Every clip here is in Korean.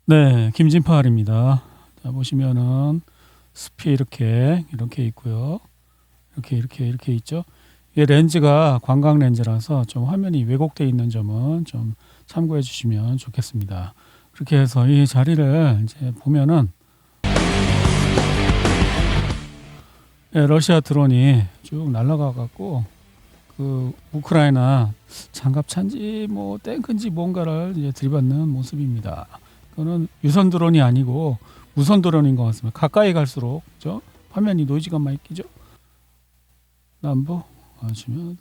네, 김진팔입니다. 자, 보시면은 숲이 이렇게 있고요. 이렇게 있죠. 이 렌즈가 관광 렌즈라서 좀 화면이 왜곡되어 있는 점은 좀 참고해 주시면 좋겠습니다. 그렇게 해서 이 자리를 이제 보면은 러시아 드론이 쭉 날아가 갖고 그 우크라이나 장갑차인지 뭐 탱크인지 뭔가를 이제 들이받는 모습입니다. 그거는 유선 드론이 아니고 무선 드론인 것 같습니다. 가까이 갈수록 그죠? 화면이 노이즈가 많이 끼죠. 남부 보시면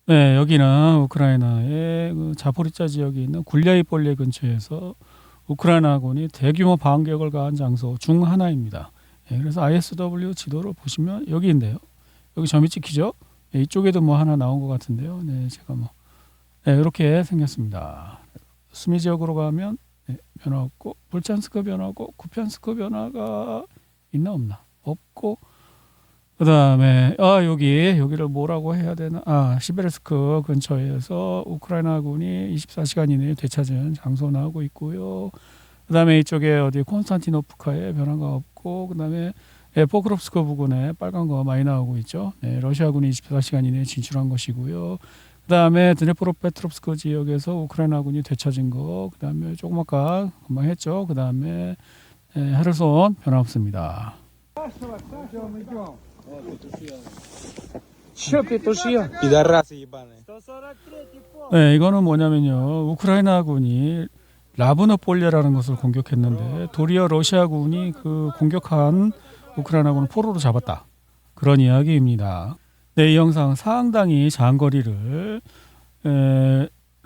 네, 여기는 우크라이나의 그 자포리자 지역에 있는 굴리아이폴리에 근처에서 우크라이나군이 대규모 반격을 가한 장소 중 하나입니다. 예, 그래서 ISW 지도를 보시면 여기인데요. 여기 점이 찍히죠? 예, 이쪽에도 뭐 하나 나온 것 같은데요. 네, 제가 뭐 네, 이렇게 생겼습니다. 수미 지역으로 가면 네, 변화 없고 볼찬스크 변화고 쿠피안스크 변화가 있나 없나? 없고 그다음에 여기를 뭐라고 해야 되나? 시베르스크 근처에서 우크라이나군이 24시간 이내에 되찾은 장소 나오고 있고요. 그다음에 이쪽에 어디 콘스탄티노프카에 변화가 없고 그다음에 포크롭스크 부근에 빨간 거 많이 나오고 있죠. 네, 러시아군이 24시간 이내에 진출한 것이고요. 그다음에 드네프로페트롭스크 지역에서 우크라이나군이 되찾은 거. 그다음에 조금 아까 금방 했죠. 그다음에 헤르손 변화 없습니다. 네, 이거는 뭐냐면요. 우크라이나군이 라브노폴리아라는 것을 공격했는데 도리어 러시아군이 그 공격한 우크라이나군을 포로로 잡았다. 그런 이야기입니다. 네, 이 영상 상당히 장거리를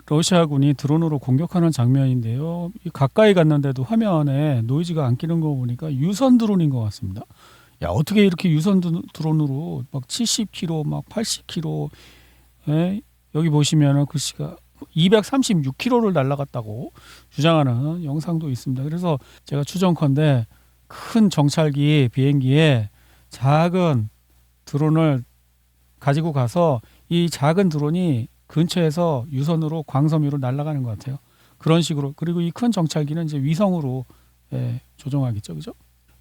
러시아군이 드론으로 공격하는 장면인데요. 가까이 갔는데도 화면에 노이즈가 안 끼는 거 보니까 유선 드론인 것 같습니다. 야, 어떻게 이렇게 유선 드론으로 막 70km, 막 80km, 여기 보시면은 글씨가 236km를 날아갔다고 주장하는 영상도 있습니다. 그래서 제가 추정컨대 큰 정찰기 비행기에 작은 드론을 가지고 가서 이 작은 드론이 근처에서 유선으로 광섬 위로 날아가는 것 같아요. 그런 식으로. 그리고 이 큰 정찰기는 이제 위성으로 조종하겠죠, 그죠?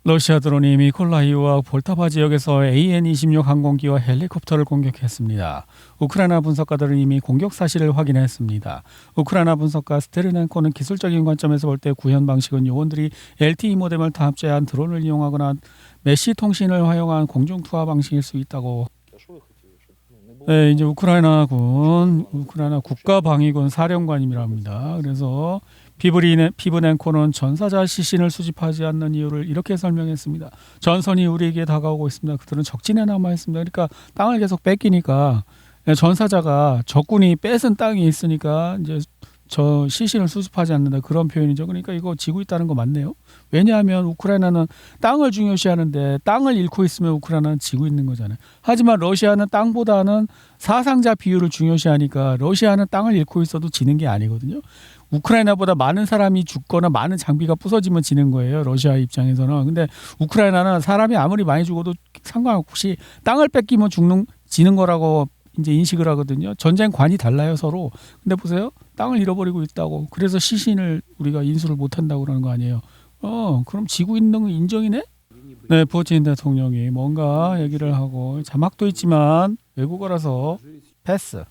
러시아 드론이 미콜라이오와 볼타바 지역에서 AN-26 항공기와 헬리콥터를 공격했습니다. 우크라이나 분석가들은 이미 공격 사실을 확인했습니다. 우크라이나 분석가 스테르넨코는 기술적인 관점에서 볼 때 구현 방식은 요원들이 LTE 모뎀을 탑재한 드론을 이용하거나 메시 통신을 활용한 공중 투하 방식일 수 있다고. 네, 이제 우크라이나 국가방위군 사령관님이랍니다. 그래서 피브넨코는 전사자 시신을 수집하지 않는 이유를 이렇게 설명했습니다. 전선이 우리에게 다가오고 있습니다. 그들은 적진에 남아 있습니다. 그러니까 땅을 계속 뺏기니까 전사자가 적군이 뺏은 땅이 있으니까 이제 저 시신을 수습하지 않는다, 그런 표현이죠. 그러니까 이거 지고 있다는 거 맞네요. 왜냐하면 우크라이나는 땅을 중요시하는데 땅을 잃고 있으면 우크라이나는 지고 있는 거잖아요. 하지만 러시아는 땅보다는 사상자 비율을 중요시하니까 러시아는 땅을 잃고 있어도 지는 게 아니거든요. 우크라이나보다 많은 사람이 죽거나 많은 장비가 부서지면 지는 거예요, 러시아 입장에서는. 근데 우크라이나는 사람이 아무리 많이 죽어도 상관없이 땅을 뺏기면 지는 거라고 이제 인식을 하거든요. 전쟁관이 달라요, 서로. 근데 보세요, 땅을 잃어버리고 있다고. 그래서 시신을 우리가 인수를 못한다고 그러는 거 아니에요. 그럼 지구 있는 거 인정이네? 네, 푸틴 대통령이 뭔가 얘기를 하고, 자막도 있지만 외국어라서 패스.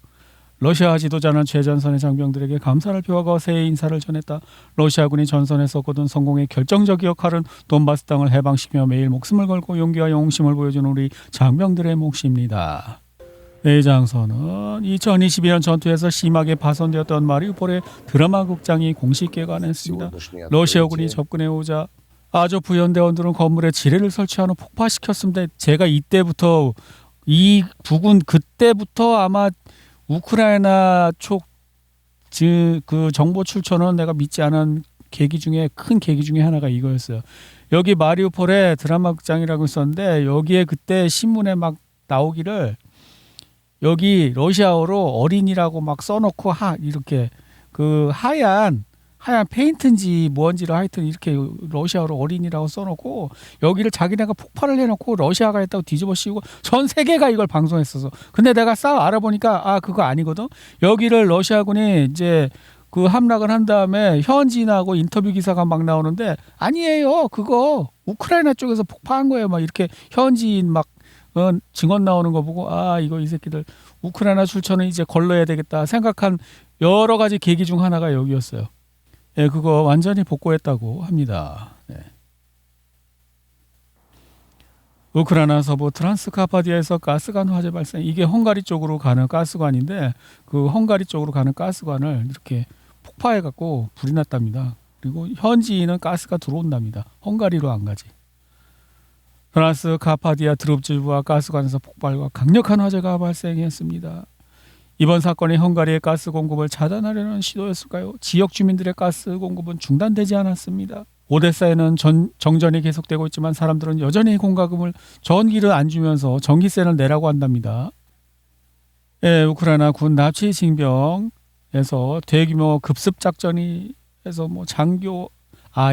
러시아 지도자는 최전선의 장병들에게 감사를 표하고 새해 인사를 전했다. 러시아군이 전선에서 거둔 성공의 결정적 역할은 돈바스 땅을 해방시키며 매일 목숨을 걸고 용기와 용심을 보여준 우리 장병들의 몫입니다. 이 장소는 2022년 전투에서 심하게 파손되었던 마리우폴의 드라마 극장이 공식 개관했습니다. 러시아군이 접근해 오자 아조프 연대원들은 건물에 지뢰를 설치한 후 폭파시켰습니다. 제가 이때부터 이 부근 그때부터 아마 우크라이나 쪽 그 정보 출처는 내가 믿지 않은 큰 계기 중에 하나가 이거였어요. 여기 마리우폴에 드라마 극장이라고 있었는데 여기에 그때 신문에 막 나오기를 여기 러시아어로 어린이라고 막 써놓고 이렇게 그 하얀 페인트인지 뭔지를 하여튼 이렇게 러시아어로 어린이라고 써놓고 여기를 자기네가 폭발을 해놓고 러시아가 했다고 뒤집어 씌우고 전 세계가 이걸 방송했어서. 근데 내가 알아보니까 그거 아니거든. 여기를 러시아군이 이제 그 함락을 한 다음에 현지인하고 인터뷰 기사가 막 나오는데 아니에요. 그거 우크라이나 쪽에서 폭파한 거예요. 막 이렇게 현지인 막 증언 나오는 거 보고 아 이거 이 새끼들 우크라이나 출처는 이제 걸러야 되겠다 생각한 여러 가지 계기 중 하나가 여기였어요. 예, 그거 완전히 복구했다고 합니다. 네. 우크라이나 서부 트란스카파디아에서 가스관 화재 발생. 이게 헝가리 쪽으로 가는 가스관인데 그 헝가리 쪽으로 가는 가스관을 이렇게 폭파해갖고 불이 났답니다. 그리고 현지인은 가스가 들어온답니다. 헝가리로 안 가지. 트란스카파디아 드롭지부와 가스관에서 폭발과 강력한 화재가 발생했습니다. 이번 사건이 헝가리의 가스 공급을 차단하려는 시도였을까요? 지역 주민들의 가스 공급은 중단되지 않았습니다. 오데사에는 정전이 계속되고 있지만 사람들은 여전히 공과금을 전기를 안 주면서 전기세를 내라고 한답니다. 예, 우크라이나 군 납치 징병에서 대규모 급습 작전이 해서 뭐 장교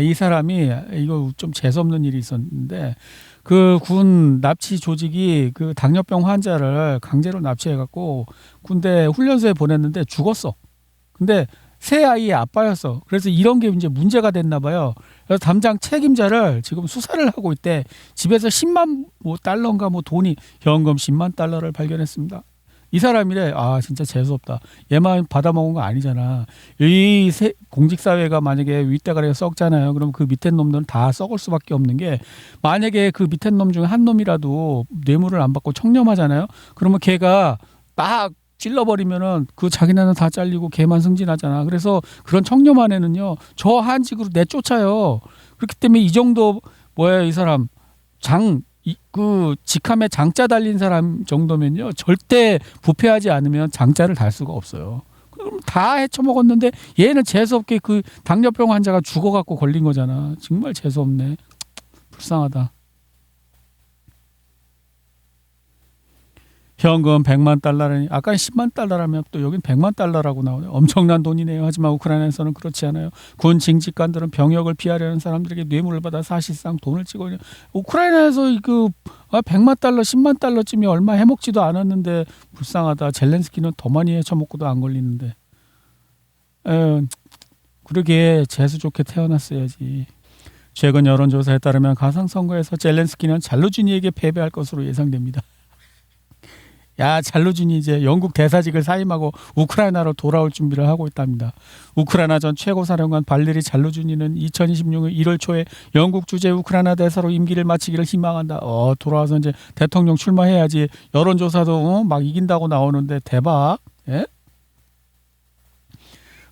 이 사람이 이거 좀 재수없는 일이 있었는데 그 군 납치 조직이 그 당뇨병 환자를 강제로 납치해갖고 군대 훈련소에 보냈는데 죽었어. 근데 새 아이의 아빠였어. 그래서 이런 게 이제 문제가 됐나 봐요. 그래서 담당 책임자를 지금 수사를 하고 있대. 집에서 10만 뭐 달러인가 뭐 돈이 현금 10만 달러를 발견했습니다. 이 사람이래. 진짜 재수없다. 얘만 받아먹은 거 아니잖아. 이 공직사회가 만약에 윗대가리가 썩잖아요. 그럼 그 밑에 놈들은 다 썩을 수밖에 없는 게 만약에 그 밑에 놈 중에 한 놈이라도 뇌물을 안 받고 청렴하잖아요. 그러면 걔가 딱 찔러버리면은 그 자기네는 다 잘리고 걔만 승진하잖아. 그래서 그런 청렴한 애는요. 저 한직으로 내쫓아요. 그렇기 때문에 이 정도 이 사람 그 직함에 장자 달린 사람 정도면요. 절대 부패하지 않으면 장자를 달 수가 없어요. 그럼 다 헤쳐먹었는데 얘는 재수없게 그 당뇨병 환자가 죽어갖고 걸린 거잖아. 정말 재수없네. 불쌍하다. 현금 100만 달러라니 아까 10만 달러라면 또 여긴 100만 달러라고 나오네요. 엄청난 돈이네요. 하지만 우크라이나에서는 그렇지 않아요. 군 징집관들은 병역을 피하려는 사람들에게 뇌물을 받아 사실상 돈을 찍어요. 우크라이나에서 그 100만 달러 10만 달러쯤이 얼마 해먹지도 않았는데 불쌍하다. 젤렌스키는 더 많이 해쳐먹고도 안 걸리는데 그러게 재수 좋게 태어났어야지. 최근 여론조사에 따르면 가상선거에서 젤렌스키는 잘루지니에게 패배할 것으로 예상됩니다. 야, 잘루진이 이제 영국 대사직을 사임하고 우크라이나로 돌아올 준비를 하고 있답니다. 우크라이나 전 최고사령관 발레리 잘루진이는 2026년 1월 초에 영국 주재 우크라이나 대사로 임기를 마치기를 희망한다. 돌아와서 이제 대통령 출마해야지. 여론조사도 막 이긴다고 나오는데 대박. 예?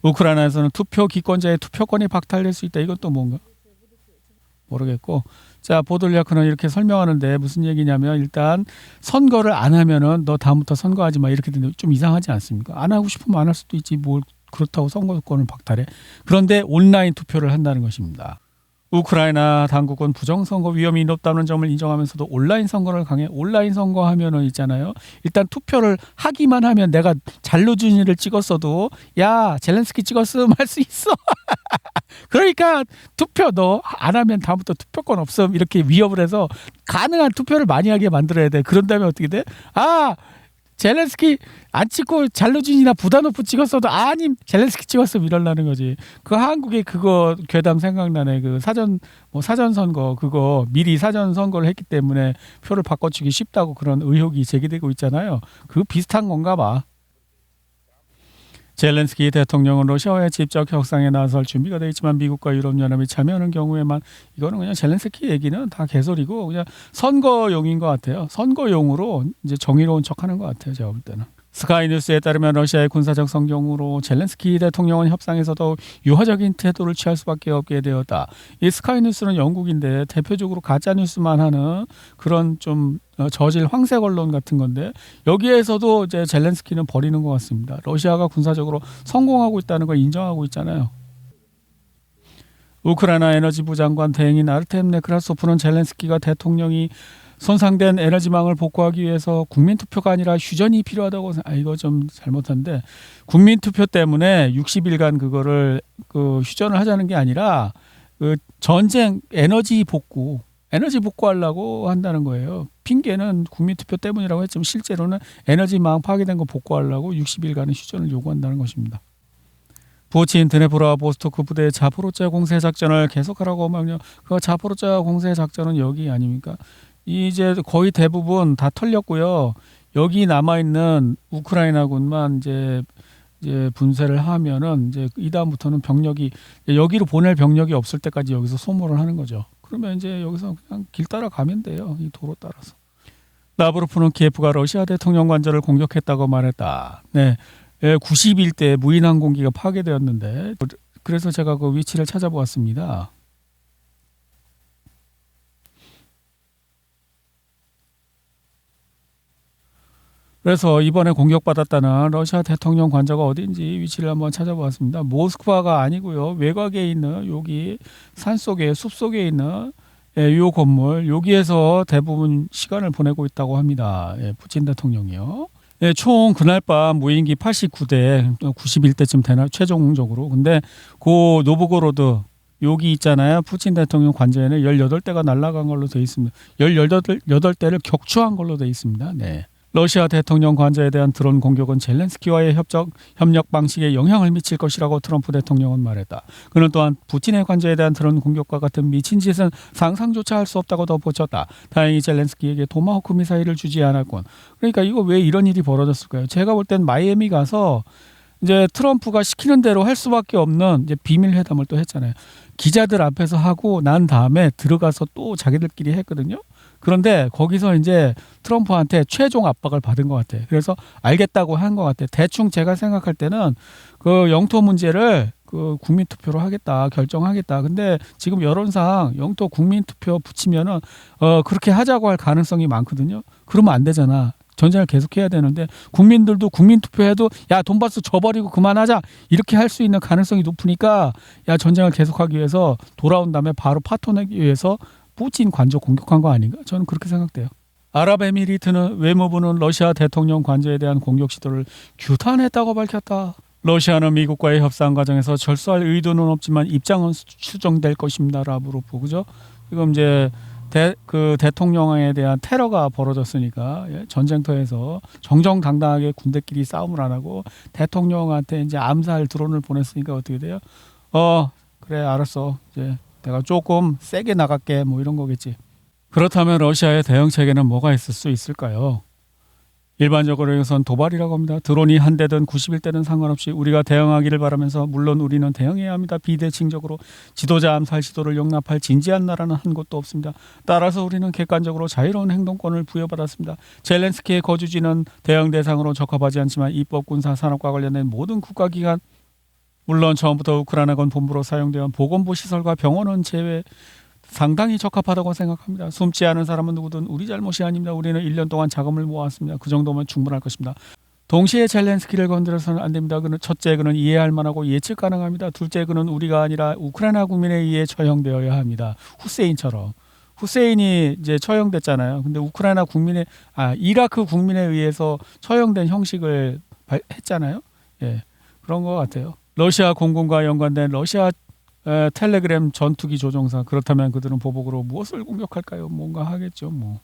우크라이나에서는 투표 기권자의 투표권이 박탈될 수 있다. 이건 또 뭔가? 모르겠고. 자, 보돌리아크는 이렇게 설명하는데 무슨 얘기냐면 일단 선거를 안 하면은 너 다음부터 선거하지 마 이렇게 되는데 좀 이상하지 않습니까? 안 하고 싶으면 안 할 수도 있지 뭘 그렇다고 선거권을 박탈해. 그런데 온라인 투표를 한다는 것입니다. 우크라이나 당국은 부정선거 위험이 높다는 점을 인정하면서도 온라인 선거를 강해. 온라인 선거하면은 있잖아요. 일단 투표를 하기만 하면 내가 잘루진이를 찍었어도 야 젤렌스키 찍었음 할 수 있어. 그러니까 투표 너 안 하면 다음부터 투표권 없음 이렇게 위협을 해서 가능한 투표를 많이 하게 만들어야 돼. 그런 다음에 어떻게 돼? 젤렌스키 안 찍고 잘루진이나 부다노프 찍었어도 아니 젤렌스키 찍었으면 이러려는 거지. 그 한국에 그거 괴담 생각나네. 그 사전 선거 그거 미리 사전 선거를 했기 때문에 표를 바꿔주기 쉽다고 그런 의혹이 제기되고 있잖아요. 그 비슷한 건가 봐. 젤렌스키 대통령은 러시아와의 직접 협상에 나설 준비가 되어 있지만 미국과 유럽연합이 참여하는 경우에만 이거는 그냥 젤렌스키 얘기는 다 개소리고 그냥 선거용인 것 같아요. 선거용으로 이제 정의로운 척하는 것 같아요. 제가 볼 때는. 스카이뉴스에 따르면 러시아의 군사적 성경으로 젤렌스키 대통령은 협상에서도 유화적인 태도를 취할 수밖에 없게 되었다. 이 스카이뉴스는 영국인데 대표적으로 가짜뉴스만 하는 그런 좀 저질 황색 언론 같은 건데 여기에서도 이제 젤렌스키는 버리는 것 같습니다. 러시아가 군사적으로 성공하고 있다는 걸 인정하고 있잖아요. 우크라이나 에너지부 장관 대행인 아르템 네크라소프는 젤렌스키가 대통령이 손상된 에너지망을 복구하기 위해서 국민투표가 아니라 휴전이 필요하다고 이거 좀 잘못한데 국민투표 때문에 60일간 그거를 휴전을 하자는 게 아니라 그 전쟁 에너지 복구하려고 한다는 거예요. 핑계는 국민투표 때문이라고 했지만 실제로는 에너지망 파괴된 거 복구하려고 60일간의 휴전을 요구한다는 것입니다. 부친 드네브라 보스토크 부대의 자포로자 공세 작전을 계속하라고 명령. 그 자포로자 공세 작전은 여기 아닙니까? 이제 거의 대부분 다 털렸고요. 여기 남아 있는 우크라이나군만 이제 분쇄를 하면은 이제 이 다음부터는 병력이 여기로 보낼 병력이 없을 때까지 여기서 소모를 하는 거죠. 그러면 이제 여기서 그냥 길 따라 가면 돼요. 이 도로 따라서. 라브로프는 키예프가 러시아 대통령 관저를 공격했다고 말했다. 네. 91대 무인 항공기가 파괴되었는데 그래서 제가 그 위치를 찾아보았습니다. 그래서 이번에 공격받았다는 러시아 대통령 관저가 어딘지 위치를 한번 찾아보았습니다. 모스크바가 아니고요. 외곽에 있는 여기 산속에 숲속에 있는 이 건물 여기에서 대부분 시간을 보내고 있다고 합니다. 푸틴 대통령이요. 총 그날 밤 무인기 89대 91대쯤 되나 최종적으로. 근데 그 노브고로드 여기 있잖아요. 푸틴 대통령 관저에는 18대가 날아간 걸로 되어 있습니다. 18대를 격추한 걸로 되어 있습니다. 네. 러시아 대통령 관저에 대한 드론 공격은 젤렌스키와의 협력 방식에 영향을 미칠 것이라고 트럼프 대통령은 말했다. 그는 또한 푸틴의 관저에 대한 드론 공격과 같은 미친 짓은 상상조차 할 수 없다고 덧붙였다. 다행히 젤렌스키에게 토마호크 미사일을 주지 않았군. 그러니까 이거 왜 이런 일이 벌어졌을까요? 제가 볼 땐 마이애미 가서 이제 트럼프가 시키는 대로 할 수밖에 없는 이제 비밀 회담을 또 했잖아요. 기자들 앞에서 하고 난 다음에 들어가서 또 자기들끼리 했거든요. 그런데 거기서 이제 트럼프한테 최종 압박을 받은 것 같아요. 그래서 알겠다고 한 것 같아요. 대충 제가 생각할 때는 그 영토 문제를 그 국민투표로 하겠다, 결정하겠다. 근데 지금 여론상 영토 국민투표 붙이면은 그렇게 하자고 할 가능성이 많거든요. 그러면 안 되잖아. 전쟁을 계속해야 되는데 국민들도 국민투표해도 야 돈바스 줘버리고 그만하자 이렇게 할 수 있는 가능성이 높으니까 야 전쟁을 계속하기 위해서 돌아온 다음에 바로 파토내기 위해서 푸틴 관저 공격한 거 아닌가? 저는 그렇게 생각돼요. 아랍에미리트는 외무부는 러시아 대통령 관저에 대한 공격 시도를 규탄했다고 밝혔다. 러시아는 미국과의 협상 과정에서 절수할 의도는 없지만 입장은 수정될 것입니다. 라브로프 그죠? 지금 이제 대통령에 대한 테러가 벌어졌으니까 전쟁터에서 정정당당하게 군대끼리 싸움을 안 하고 대통령한테 이제 암살 드론을 보냈으니까 어떻게 돼요? 그래 알았어. 이제 내가 조금 세게 나갈게 뭐 이런 거겠지. 그렇다면 러시아의 대응 체계는 뭐가 있을 수 있을까요? 일반적으로 이것은 도발이라고 합니다. 드론이 한 대든 91대든 상관없이 우리가 대응하기를 바라면서 물론 우리는 대응해야 합니다. 비대칭적으로 지도자 암살 시도를 용납할 진지한 나라는 한 곳도 없습니다. 따라서 우리는 객관적으로 자유로운 행동권을 부여받았습니다. 젤렌스키의 거주지는 대응 대상으로 적합하지 않지만 입법, 군사, 산업과 관련된 모든 국가기관 물론 처음부터 우크라이나군 본부로 사용되어 보건부 시설과 병원은 제외 상당히 적합하다고 생각합니다. 숨지 않은 사람은 누구든 우리 잘못이 아닙니다. 우리는 1년 동안 자금을 모았습니다. 그 정도면 충분할 것입니다. 동시에 젤렌스키를 건드려서는 안 됩니다. 첫째, 그는 이해할 만하고 예측 가능합니다. 둘째, 그는 우리가 아니라 우크라이나 국민에 의해 처형되어야 합니다. 후세인처럼. 후세인이 이제 처형됐잖아요. 근데 이라크 국민에 의해서 처형된 형식을 했잖아요. 예, 그런 것 같아요. 러시아 공군과 연관된 러시아 텔레그램 전투기 조종사 그렇다면 그들은 보복으로 무엇을 공격할까요? 뭔가 하겠죠. 뭐